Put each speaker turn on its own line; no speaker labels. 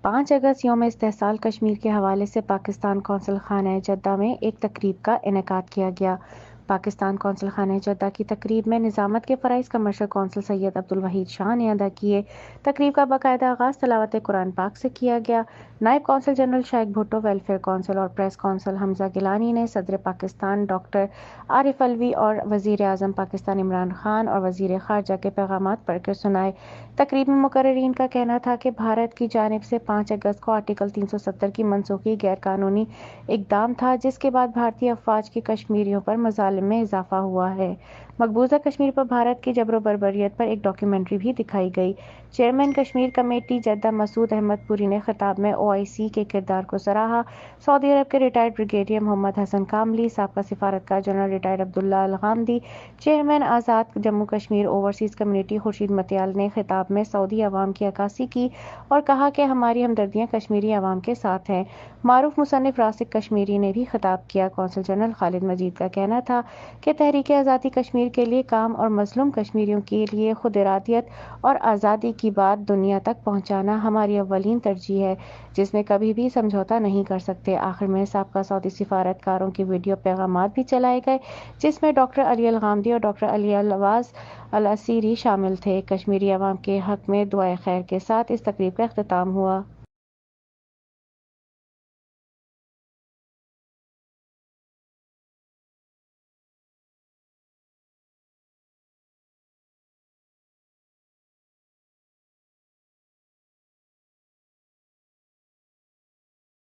5 اگست یوم استحصال کشمیر کے حوالے سے پاکستان قونصل خانہ جدہ میں ایک تقریب کا انعقاد کیا گیا۔ پاکستان قونصل خانہ جدہ کی تقریب میں نظامت کے فرائض کمرشل قونصل سید عبدالوحید شاہ نے ادا کیے۔ تقریب کا باقاعدہ آغاز تلاوت قرآن پاک سے کیا گیا۔ نائب قونصل جنرل شائق بھٹو، ویلفیئر کونسل اور پریس کونسل حمزہ گیلانی نے صدر پاکستان ڈاکٹر عارف علوی اور وزیر اعظم پاکستان عمران خان اور وزیر خارجہ کے پیغامات پڑھ کر سنائے۔ تقریب میں مقررین کا کہنا تھا کہ بھارت کی جانب سے 5 اگست کو آرٹیکل 370 کی منسوخی غیر قانونی اقدام تھا، جس کے بعد بھارتی افواج کی کشمیریوں پر مظالم میں اضافہ ہوا ہے۔ مقبوضہ کشمیر پر بھارت کی جبر و بربریت پر ایک ڈاکیومنٹری بھی دکھائی گئی۔ چیئرمین کشمیر کمیٹی جدہ مسعود احمد پوری نے خطاب میں OIC کے کردار کو سراہا۔ سعودی عرب کے ریٹائرڈ بریگیڈیئر محمد حسن کاملی، سابقہ سفارتکار جنرل ریٹائرڈ عبداللہ الغامدی، چیئرمین آزاد جموں کشمیر اوورسیز کمیونٹی خورشید متیال نے خطاب میں سعودی عوام کی عکاسی کی اور کہا کہ ہماری ہمدردیاں کشمیری عوام کے ساتھ ہیں۔ معروف مصنف راسخ کشمیری نے بھی خطاب کیا۔ قونصل جنرل خالد مجید کا کہنا تھا کہ تحریک آزادی کشمیر کے لیے کام اور مظلوم کشمیریوں کے لیے خود ارادیت اور آزادی کی بات دنیا تک پہنچانا ہماری اولین ترجیح ہے، جس میں کبھی بھی سمجھوتا نہیں کر سکتے۔ آخر میں سابقہ سعودی سفارتکاروں کے ویڈیو پیغامات بھی چلائے گئے، جس میں ڈاکٹر علی الغامدی اور ڈاکٹر علی الواز العسیری شامل تھے۔ کشمیری عوام کے حق میں دعائے خیر کے ساتھ اس تقریب کا اختتام ہوا۔